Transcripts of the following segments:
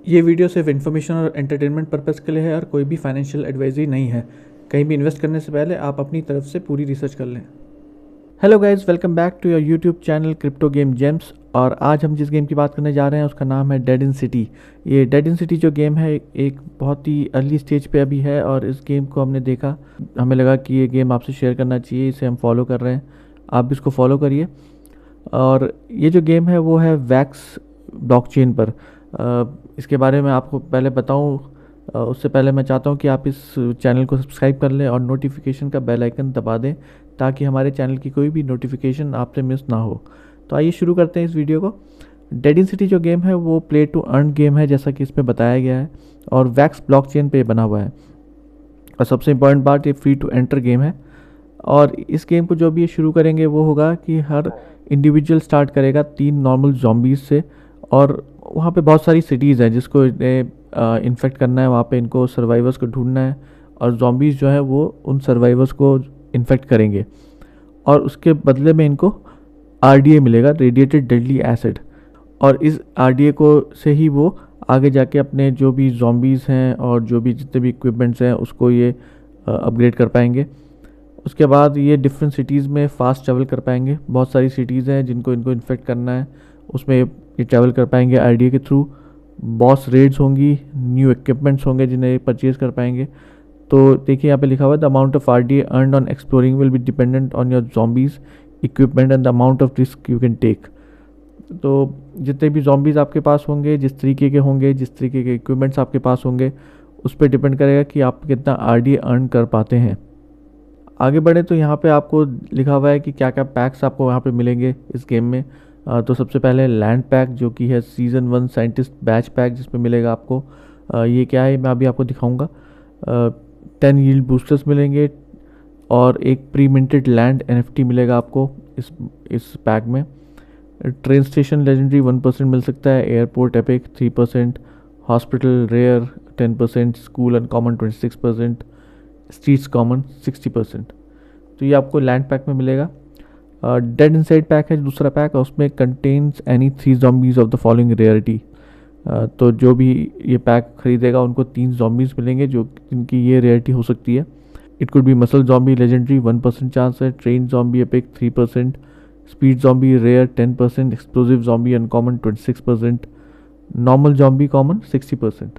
ये वीडियो सिर्फ इन्फॉर्मेशन और एंटरटेनमेंट पर्पज़ के लिए है और कोई भी फाइनेंशियल एडवाइजरी नहीं है। कहीं भी इन्वेस्ट करने से पहले आप अपनी तरफ से पूरी रिसर्च कर लें। Hello guys, welcome back to your YouTube channel crypto game gems. और आज हम जिस गेम की बात करने जा रहे हैं उसका नाम है डेड इन सिटी। ये डेड इन सिटी जो गेम है एक बहुत ही अर्ली स्टेज पे अभी है और इस गेम को हमने देखा, हमें लगा कि ये गेम आपसे शेयर करना चाहिए, इसे हम फॉलो कर रहे हैं, आप भी इसको फॉलो करिए। और ये जो गेम है वो है वैक्स ब्लॉकचेन पर। इसके बारे में आपको पहले बताऊं, उससे पहले मैं चाहता हूं कि आप इस चैनल को सब्सक्राइब कर लें और नोटिफिकेशन का बेल आइकन दबा दें ताकि हमारे चैनल की कोई भी नोटिफिकेशन आपसे मिस ना हो। तो आइए शुरू करते हैं इस वीडियो को। डेड इन सिटी जो गेम है वो प्ले टू अर्न गेम है, जैसा कि इसमें बताया गया है, और वैक्स ब्लॉकचेन पे बना हुआ है। और सबसे इम्पॉर्टेंट बात, ये फ्री टू एंटर गेम है। और इस गेम को जो भी ये शुरू करेंगे वो होगा कि हर इंडिविजुअल स्टार्ट करेगा 3 नॉर्मल जॉम्बीज से, और वहाँ पे बहुत सारी सिटीज़ हैं जिसको इन्फेक्ट करना है। वहाँ पे इनको सर्वाइवर्स को ढूंढना है और जॉम्बीज़ जो है वो उन सर्वाइवर्स को इन्फेक्ट करेंगे और उसके बदले में इनको RDA मिलेगा, रेडिएटेड डेडली एसिड। और इस RDA को से ही वो आगे जाके अपने जो भी जॉम्बीज़ हैं और जो भी जितने भी इक्विपमेंट्स हैं उसको ये अपग्रेड कर पाएंगे। उसके बाद ये डिफरेंट सिटीज़ में फ़ास्ट ट्रैवल कर पाएंगे। बहुत सारी सिटीज़ हैं जिनको इनको इन्फेक्ट करना है, उसमें ये ट्रैवल कर पाएंगे RDA के थ्रू। बॉस रेड्स होंगी, न्यू इक्विपमेंट्स होंगे जिन्हें ये परचेज़ कर पाएंगे। तो देखिए यहाँ पे लिखा हुआ है, the amount of RDA earned on exploring will be dependent on your zombies equipment and the amount of risk you can take. तो जितने भी जॉम्बीज़ आपके पास होंगे, जिस तरीके के होंगे, जिस तरीके के इक्विपमेंट्स आपके पास होंगे, उस पर डिपेंड करेगा कि आप कितना RDA अर्न कर पाते हैं। आगे बढ़े तो यहाँ पे आपको लिखा हुआ है कि क्या क्या पैक्स आपको यहाँ पे मिलेंगे इस गेम में। तो सबसे पहले लैंड पैक जो कि है सीज़न 1 साइंटिस्ट बैच पैक, जिसमें मिलेगा आपको ये क्या है मैं अभी आपको दिखाऊंगा। 10 यील्ड बूस्टर्स मिलेंगे और एक प्री मिंटेड लैंड NFT मिलेगा आपको इस पैक में। ट्रेन स्टेशन लेजेंडरी 1% मिल सकता है, airport epic 3%, hospital rare 10%, school uncommon 26%, streets common 60%। तो ये आपको लैंड पैक में मिलेगा। डेड इनसाइड पैक है दूसरा पैक, और उसमें contains any 3 zombies of the following rarity. तो जो भी ये पैक खरीदेगा उनको 3 zombies मिलेंगे जो जिनकी ये रेयरिटी हो सकती है। It could be muscle zombie legendary 1% chance है, train zombie epic 3%, speed zombie rare 10%, explosive zombie uncommon 26%, normal zombie common 60%।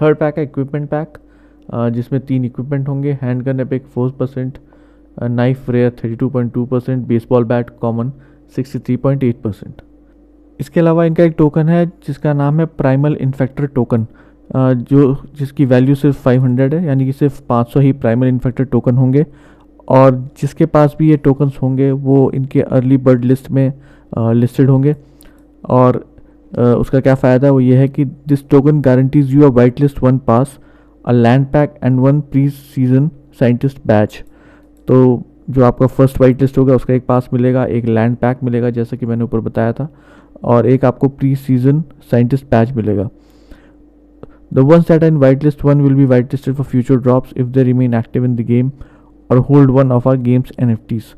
Third pack है इक्विपमेंट पैक, जिसमें 3 इक्विपमेंट होंगे, hand gun epic 4%, knife rare 32.2%, baseball bat common 63.8%। इसके अलावा इनका एक token है जिसका नाम है प्राइमल इन्फेक्टर टोकन, जिसकी वैल्यू सिर्फ 500 है, यानी कि सिर्फ 500 ही प्राइमल इन्फेक्टर टोकन होंगे। और जिसके पास भी ये टोकन्स होंगे वो इनके अर्ली बर्ड लिस्ट में लिस्टेड होंगे। और उसका क्या फ़ायदा है वो ये है कि this token guarantees you a white list 1 pass, a land pack and 1 pre season scientist batch. तो जो आपका फर्स्ट वाइट लिस्ट होगा उसका एक पास मिलेगा, एक लैंड पैक मिलेगा जैसा कि मैंने ऊपर बताया था, और एक आपको प्री सीजन साइंटिस्ट बैच मिलेगा। The ones that in white list 1 will be white listed for future drops if they remain active in the game और hold 1 of our games NFTs।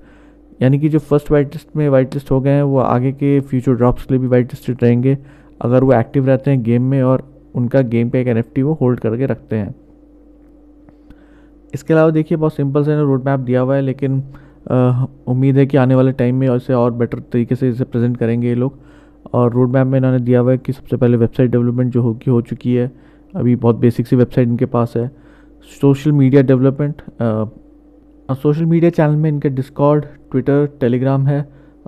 यानी कि जो फर्स्ट वाइट लिस्ट में white list हो गए हैं वो आगे के फ्यूचर ड्रॉप्स के लिए भी वाइट लिस्टेड रहेंगे अगर वो एक्टिव रहते हैं गेम में और उनका गेम का एक NFT वो होल्ड करके रखते हैं। इसके अलावा देखिए बहुत सिंपल से रोड मैप दिया हुआ है, लेकिन उम्मीद है कि आने वाले टाइम में इसे और बेटर तरीके से इसे प्रेजेंट करेंगे ये लोग। और रोड मैप में इन्होंने दिया हुआ है कि सबसे पहले वेबसाइट डेवलपमेंट जो हो चुकी है, अभी बहुत बेसिक सी वेबसाइट इनके पास है। Social media development, social media channel में इनके डिस्कॉर्ड, ट्विटर, टेलीग्राम है।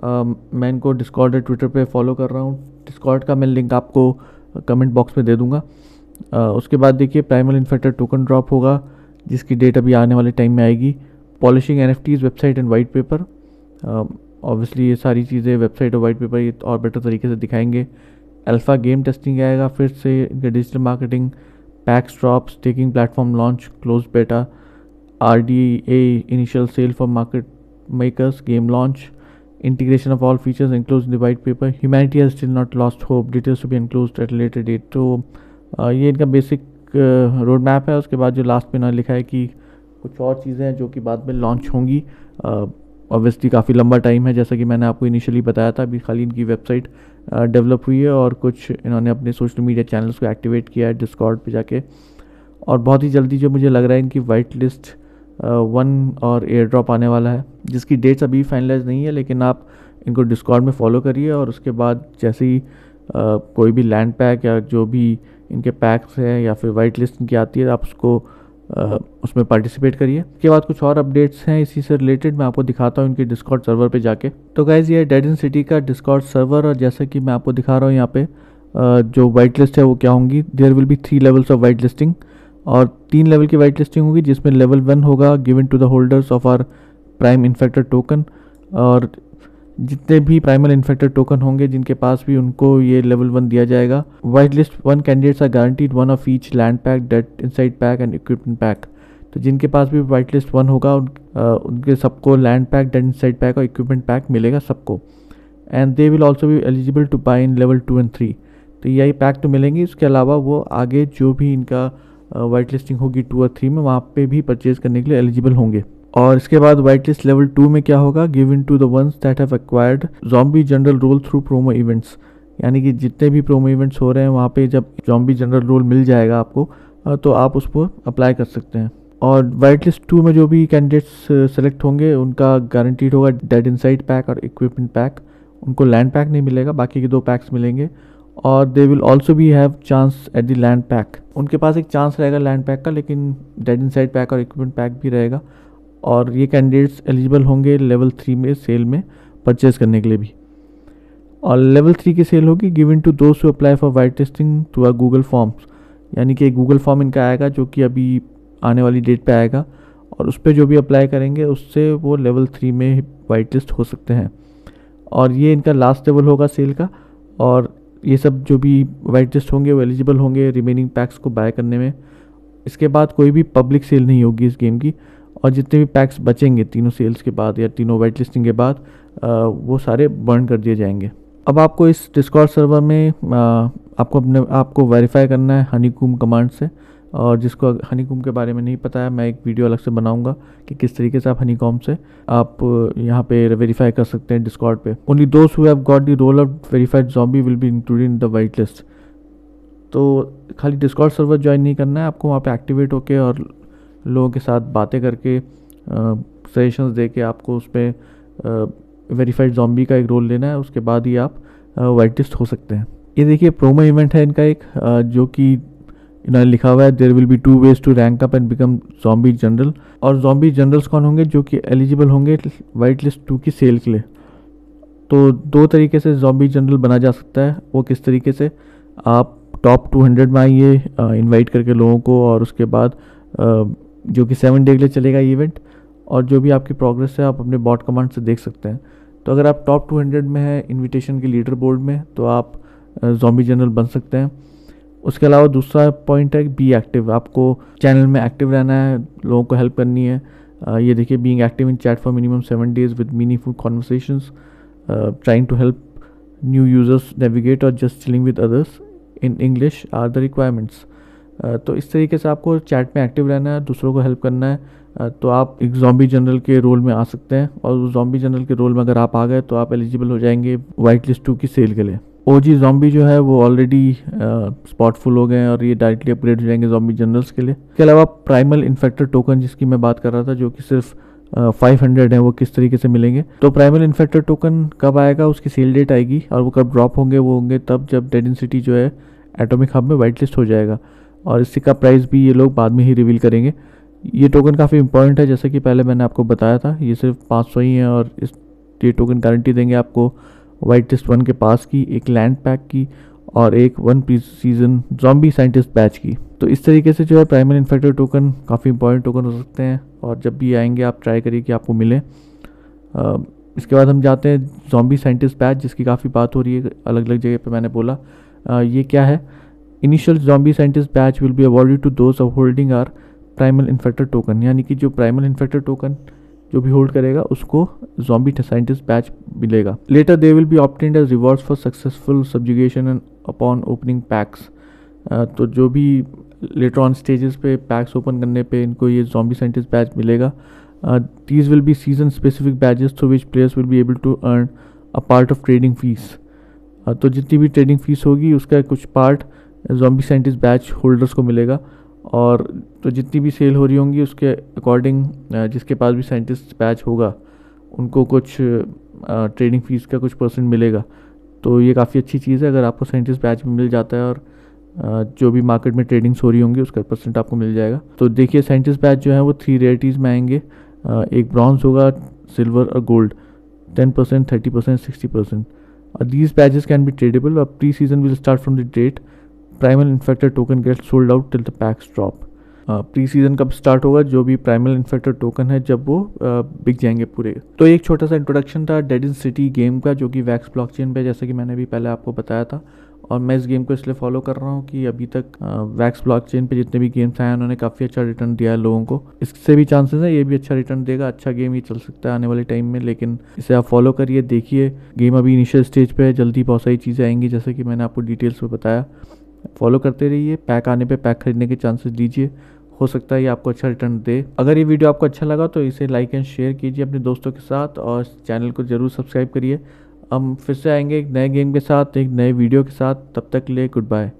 मैं इनको डिस्कॉर्ड और ट्विटर पे फॉलो कर रहा हूँ। डिस्कॉर्ड का मैं लिंक आपको कमेंट बॉक्स में दे दूँगा। उसके बाद देखिए प्राइमल इन्फेक्टर टोकन ड्रॉप होगा जिसकी डेट अभी आने वाले टाइम में आएगी। Polishing NFTs website and white paper, obviously ये सारी चीज़ें वेबसाइट और वाइट पेपर ये और बेटर तरीके से दिखाएंगे। अल्फ़ा गेम टेस्टिंग आएगा, फिर से इनका digital marketing, packs drops, staking platform launch, close beta, RDA initial sale for market makers, game launch, integration of all features enclosed in the white paper. Humanity has still not lost hope. Details to be enclosed at a later date. तो ये इनका basic road map है। उसके बाद जो last में ना लिखा है कि कुछ और चीज़ें हैं जो कि बाद में लॉन्च होंगी। ऑब्वियसली काफ़ी लंबा टाइम है, जैसा कि मैंने आपको इनिशियली बताया था। अभी खाली इनकी वेबसाइट डेवलप हुई है और कुछ इन्होंने अपने सोशल मीडिया चैनल्स को एक्टिवेट किया है डिस्कॉर्ड पे जाके। और बहुत ही जल्दी जो मुझे लग रहा है इनकी वाइट लिस्ट 1 और एयर ड्रॉप आने वाला है, जिसकी डेट्स अभी फाइनलाइज नहीं है, लेकिन आप इनको डिस्कॉर्ड में फॉलो करिए और उसके बाद जैसे ही कोई भी लैंड पैक या जो भी इनके पैक्स है या फिर वाइट लिस्ट इनकी आती है, आप उसको उसमें पार्टिसिपेट करिए। उसके बाद कुछ और अपडेट्स हैं इसी से रिलेटेड, मैं आपको दिखाता हूँ इनके डिस्कॉर्ड सर्वर पे जाके। तो गाइज़ ये डेड इन सिटी का डिस्कॉर्ड सर्वर, और जैसा कि मैं आपको दिखा रहा हूँ यहाँ पे जो वाइट लिस्ट है वो क्या होंगी। There will be 3 levels of white listing, और 3 लेवल की वाइट लिस्टिंग होगी, जिसमें लेवल 1 होगा given to the holders of our prime infector token, और जितने भी प्राइमल इन्फेक्टर टोकन होंगे जिनके पास भी, उनको ये लेवल 1 दिया जाएगा। White list 1 candidates are guaranteed 1 of each land pack, dead inside pack and equipment pack. तो जिनके पास भी वाइट लिस्ट 1 होगा उनके सबको land pack, dead inside pack और इक्विपमेंट पैक मिलेगा सबको। And they will also be eligible two by in level 2 and 3। तो यही पैक तो मिलेंगी, उसके अलावा वो आगे जो भी इनका वाइट लिस्टिंग होगी 2 और 3 में, वहाँ पे भी परचेज करने के लिए एलिजिबल होंगे। और इसके बाद वाइट लिस्ट लेवल 2 में क्या होगा, given to the ones that have acquired zombie general role through promo events. यानी कि जितने भी प्रोमो इवेंट्स हो रहे हैं वहाँ पे जब ज़ॉम्बी जनरल रोल मिल जाएगा आपको, तो आप उस पर अप्लाई कर सकते हैं। और वाइट लिस्ट 2 में जो भी कैंडिडेट्स सेलेक्ट होंगे उनका गारंटीड होगा डेड इनसाइड पैक और इक्विपमेंट पैक। उनको लैंड पैक नहीं मिलेगा, बाकी के 2 पैक्स मिलेंगे। और दे विल ऑल्सो भी have chance at the land pack. उनके पास एक चांस रहेगा लैंड पैक का, लेकिन डेड इनसाइड पैक और इक्विपमेंट पैक भी रहेगा। और ये कैंडिडेट्स एलिजिबल होंगे लेवल 3 में सेल में परचेज करने के लिए भी। और लेवल 3 की सेल होगी given to those who apply for white listing to a Google forms. यानी कि एक गूगल फॉर्म इनका आएगा जो कि अभी आने वाली डेट पे आएगा, और उस पर जो भी अप्लाई करेंगे उससे वो लेवल 3 में वाइट लिस्ट हो सकते हैं। और ये इनका लास्ट लेवल होगा सेल का, और ये सब जो भी वाइट लिस्ट होंगे वो एलिजिबल होंगे रिमेनिंग पैक्स को बाय करने में। इसके बाद कोई भी पब्लिक सेल नहीं होगी इस गेम की, और जितने भी पैक्स बचेंगे तीनों सेल्स के बाद या तीनों वाइट लिस्टिंग के बाद वो सारे बर्न कर दिए जाएंगे। अब आपको इस डिस्कॉर्ड सर्वर में आपको अपने आप को वेरीफाई करना है हनीकूम कमांड से। और जिसको हनीकूम के बारे में नहीं पता है, मैं एक वीडियो अलग से बनाऊंगा कि किस तरीके से आप हनीकॉम से आप यहाँ पे वेरीफाई कर सकते हैं डिस्कॉर्ड पे। Only those who have got the role of verified zombie will be included in the white list. तो खाली डिस्कॉर्ड सर्वर ज्वाइन नहीं करना है आपको, वहाँ पे एक्टिवेट होके और लोगों के साथ बातें करके सजेशंस दे के आपको उस पर वेरीफाइड ज़ॉम्बी का एक रोल लेना है। उसके बाद ही आप वाइट लिस्ट हो सकते हैं। ये देखिए प्रोमो इवेंट है इनका एक, जो कि इन्होंने लिखा हुआ है there will be 2 ways to rank up and become zombie general. और ज़ॉम्बी जनरल्स कौन होंगे, जो कि एलिजिबल होंगे वाइट लिस्ट 2 की सेल के लिए। तो 2 तरीके से ज़ॉम्बी जनरल बना जा सकता है। वो किस तरीके से, आप टॉप 200 में आइए इनवाइट करके लोगों को, और उसके बाद जो कि 7 डे के लिए चलेगा ये इवेंट, और जो भी आपकी प्रोग्रेस है आप अपने बॉट कमांड से देख सकते हैं। तो अगर आप टॉप 200 में हैं इनविटेशन के लीडर बोर्ड में, तो आप ज़ॉम्बी जनरल बन सकते हैं। उसके अलावा दूसरा पॉइंट है बी एक्टिव। आपको चैनल में एक्टिव रहना है, लोगों को हेल्प करनी है। ये देखिए being active in chat for minimum 7 days with meaningful conversations, trying to help new users navigate और just chilling with others in English are the requirements. तो इस तरीके से आपको चैट में एक्टिव रहना है, दूसरों को हेल्प करना है। तो आप एक ज़ॉम्बी जनरल के रोल में आ सकते हैं, और उस ज़ॉम्बी जनरल के रोल में अगर आप आ गए तो आप एलिजिबल हो जाएंगे वाइट लिस्ट 2 की सेल के लिए। ओजी ज़ॉम्बी जो है वो ऑलरेडी स्पॉटफुल हो गए हैं, और ये डायरेक्टली अपग्रेड हो जाएंगे ज़ॉम्बी जनरल्स के लिए। इसके अलावा प्राइमल इन्फेक्टर टोकन जिसकी मैं बात कर रहा था, जो कि सिर्फ 500 है, वो किस तरीके से मिलेंगे। तो प्राइमल इन्फेक्टर टोकन कब आएगा, उसकी सेल डेट आएगी, और वो कब ड्रॉप होंगे, वो होंगे तब जब डेड इन सिटी जो है एटॉमिक हब में वाइट लिस्ट हो जाएगा। और इसी का प्राइस भी ये लोग बाद में ही रिवील करेंगे। ये टोकन काफ़ी इंपॉर्टेंट है, जैसे कि पहले मैंने आपको बताया था। ये सिर्फ 500 ही है, और ये टोकन गारंटी देंगे आपको वाइट लिस्ट 1 के पास की, एक लैंड पैक की, और एक 1 सीजन ज़ॉम्बी साइंटिस्ट बैच की। तो इस तरीके से जो है प्राइमरी इन्फेक्टर टोकन काफ़ी इंपॉर्टेंट टोकन हो सकते हैं, और जब भी आएंगे आप ट्राई करिए कि आपको मिले। इसके बाद हम जाते हैं ज़ॉम्बी साइंटिस्ट बैच, जिसकी काफ़ी बात हो रही है अलग अलग जगह पे। मैंने बोला ये क्या है। Initial zombie scientist badge will be awarded to those holding our primal infector token. यानी कि जो प्राइमल इन्फेक्टर टोकन जो भी होल्ड करेगा उसको ज़ॉम्बी साइंटिस्ट बैच मिलेगा। Later they will be obtained as rewards for successful subjugation and upon opening packs. तो जो भी लेटर ऑन स्टेजेस पे पैक्स ओपन करने पे इनको ये ज़ॉम्बी साइंटिस्ट बैच मिलेगा। These will be season specific badges through which players will be able to earn a part of trading fees. तो जितनी भी ट्रेडिंग फीस होगी उसका कुछ part zombie scientist batch holders को मिलेगा, और तो जितनी भी सेल हो रही होंगी उसके अकॉर्डिंग जिसके पास भी साइंटिस्ट बैच होगा उनको कुछ ट्रेडिंग फ़ीस का कुछ परसेंट मिलेगा। तो ये काफ़ी अच्छी चीज़ है, अगर आपको साइंटिस्ट बैच में मिल जाता है और जो भी मार्केट में ट्रेडिंग्स हो रही होंगी उसका परसेंट आपको मिल जाएगा। तो देखिए साइंटिस्ट बैच जो है वो 3 रेयरिटीज़ में आएंगे, एक ब्रॉन्ज होगा, सिल्वर और gold, 10%, 30%, 60%। These badges can be tradable. A pre-season will start from the date primal infected token gets sold out till the packs drop. Pre season कब स्टार्ट होगा, जो भी प्राइमल इन्फेक्टेड टोकन है जब वो बिक जाएंगे पूरे। तो एक छोटा सा इंट्रोडक्शन था डेड इन सिटी गेम का, जो कि वैक्स ब्लॉकचेन पे, जैसे कि मैंने भी पहले आपको बताया था। और मैं इस गेम को इसलिए फॉलो कर रहा हूँ कि अभी तक वैक्स ब्लॉकचेन पे जितने भी गेम्स आए हैं उन्होंने काफ़ी अच्छा रिटर्न दिया है लोगों को। इससे भी चांसेस है ये भी अच्छा रिटर्न देगा, अच्छा गेम ही चल सकता है आने वाले टाइम में। लेकिन इसे आप फॉलो करिए, देखिए। गेम अभी इनिशियल स्टेज पे है, जल्दी बहुत सारी चीज़ें आएंगी जैसे कि मैंने आपको डिटेल्स में बताया। फॉलो करते रहिए, पैक आने पे पैक खरीदने के चांसेस लीजिए, हो सकता है ये आपको अच्छा रिटर्न दे। अगर ये वीडियो आपको अच्छा लगा तो इसे लाइक एंड शेयर कीजिए अपने दोस्तों के साथ, और चैनल को ज़रूर सब्सक्राइब करिए। हम फिर से आएंगे एक नए गेम के साथ, एक नए वीडियो के साथ। तब तक के लिए गुड बाय।